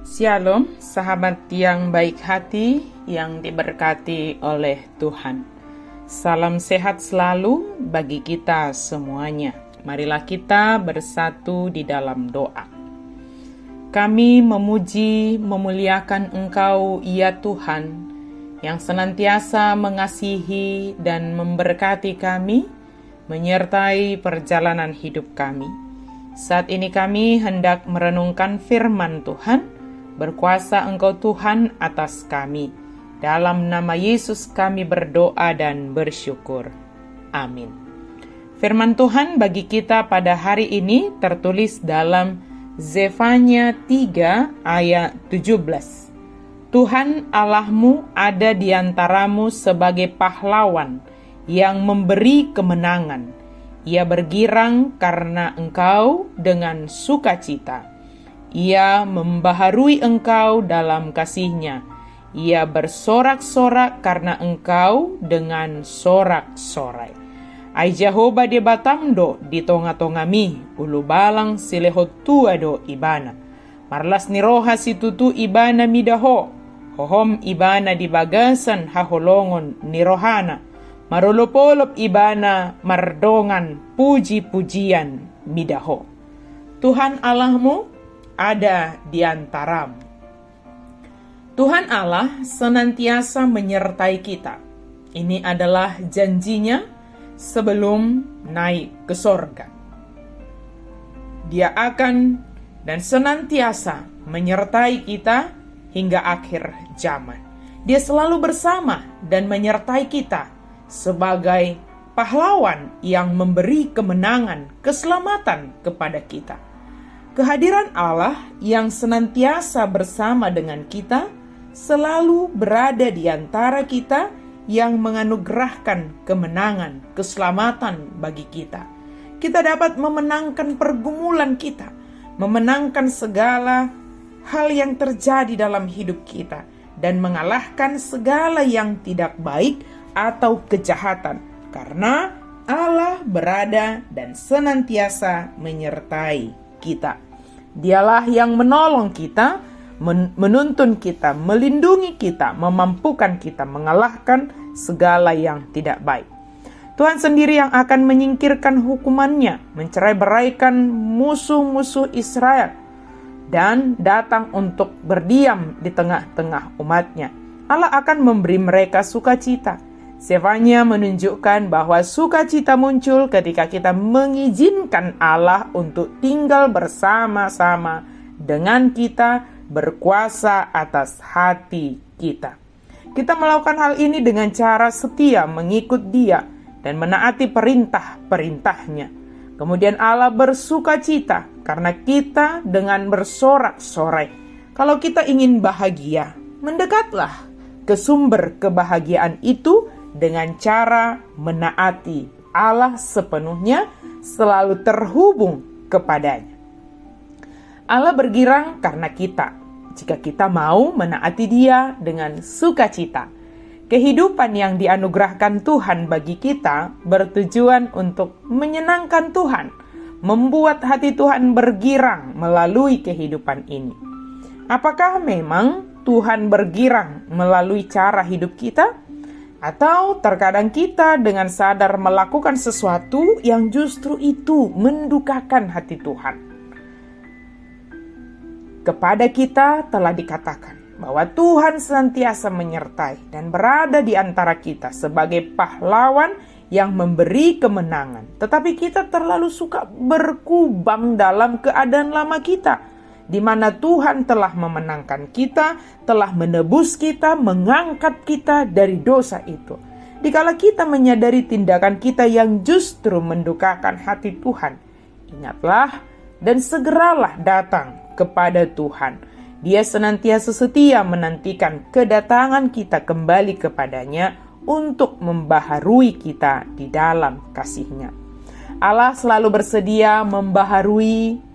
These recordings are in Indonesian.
Shalom, sahabat yang baik hati yang diberkati oleh Tuhan. Salam sehat selalu bagi kita semuanya. Marilah kita bersatu di dalam doa. Kami memuji, memuliakan Engkau, ya Tuhan, yang senantiasa mengasihi dan memberkati kami, menyertai perjalanan hidup kami. Saat ini kami hendak merenungkan firman Tuhan. Berkuasa Engkau Tuhan atas kami. Dalam nama Yesus kami berdoa dan bersyukur. Amin. Firman Tuhan bagi kita pada hari ini tertulis dalam Zefanya 3 ayat 17. Tuhan Allahmu ada di antaramu sebagai pahlawan yang memberi kemenangan. Ia bergirang karena engkau dengan sukacita. Ia membaharui engkau dalam kasih-Nya. Ia bersorak-sorak karena engkau dengan sorak-sorai. Ai Jehovah de batamdo di tonga-tonga mi, ulu balang silehot tua do ibana. Marlas ni roha situtu ibana midaho, hohom ibana di bagasan haholongon ni rohana. Marolopolop ibana mardongan puji-pujian midaho. Tuhan Allahmu ada di antaramu. Tuhan Allah senantiasa menyertai kita. Ini adalah janjinya sebelum naik ke sorga. Dia akan dan senantiasa menyertai kita hingga akhir zaman. Dia selalu bersama dan menyertai kita sebagai pahlawan yang memberi kemenangan, keselamatan kepada kita. Kehadiran Allah yang senantiasa bersama dengan kita selalu berada di antara kita yang menganugerahkan kemenangan, keselamatan bagi kita. Kita dapat memenangkan pergumulan kita, memenangkan segala hal yang terjadi dalam hidup kita, dan mengalahkan segala yang tidak baik atau kejahatan, karena Allah berada dan senantiasa menyertai kita. Dialah yang menolong kita, menuntun kita, melindungi kita, memampukan kita mengalahkan segala yang tidak baik. Tuhan sendiri yang akan menyingkirkan hukumannya, mencerai-beraikan musuh-musuh Israel, dan datang untuk berdiam di tengah-tengah umatnya. Allah akan memberi mereka sukacita. Zefanya menunjukkan bahwa sukacita muncul ketika kita mengizinkan Allah untuk tinggal bersama-sama dengan kita, berkuasa atas hati kita. Kita melakukan hal ini dengan cara setia mengikut Dia dan menaati perintah-perintahnya. Kemudian Allah bersukacita karena kita dengan bersorak-sorai. Kalau kita ingin bahagia, mendekatlah ke sumber kebahagiaan itu dengan cara menaati Allah sepenuhnya, selalu terhubung kepadanya. Allah bergirang karena kita, jika kita mau menaati Dia dengan sukacita. Kehidupan yang dianugerahkan Tuhan bagi kita bertujuan untuk menyenangkan Tuhan, membuat hati Tuhan bergirang melalui kehidupan ini. Apakah memang Tuhan bergirang melalui cara hidup kita? Atau terkadang kita dengan sadar melakukan sesuatu yang justru itu mendukakan hati Tuhan. Kepada kita telah dikatakan bahwa Tuhan senantiasa menyertai dan berada di antara kita sebagai pahlawan yang memberi kemenangan. Tetapi kita terlalu suka berkubang dalam keadaan lama kita, di mana Tuhan telah memenangkan kita, telah menebus kita, mengangkat kita dari dosa itu. Dikala kita menyadari tindakan kita yang justru mendukakan hati Tuhan, ingatlah dan segeralah datang kepada Tuhan. Dia senantiasa setia menantikan kedatangan kita kembali kepadanya untuk membaharui kita di dalam kasih-Nya. Allah selalu bersedia membaharui,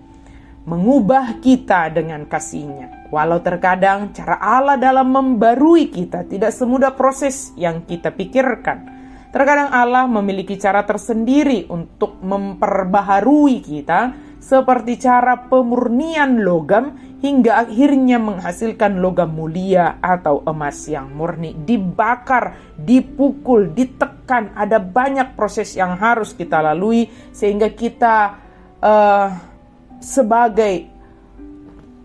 mengubah kita dengan kasih-Nya. Walau terkadang cara Allah dalam membarui kita tidak semudah proses yang kita pikirkan. Terkadang Allah memiliki cara tersendiri untuk memperbaharui kita seperti cara pemurnian logam hingga akhirnya menghasilkan logam mulia atau emas yang murni. Dibakar, dipukul, ditekan, ada banyak proses yang harus kita lalui sehingga kita sebagai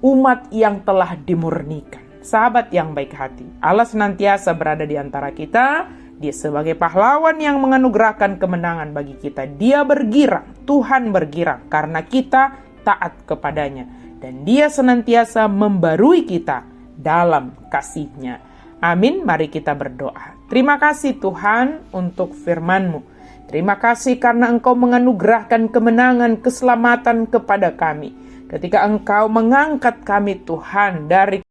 umat yang telah dimurnikan. Sahabat yang baik hati, Allah senantiasa berada di antara kita. Dia sebagai pahlawan yang menganugerahkan kemenangan bagi kita. Dia bergirang, Tuhan bergirang karena kita taat kepadanya. Dan dia senantiasa membarui kita dalam kasih-Nya. Amin, mari kita berdoa. Terima kasih Tuhan untuk firman-Mu. Terima kasih karena Engkau menganugerahkan kemenangan, keselamatan kepada kami. Ketika Engkau mengangkat kami Tuhan dari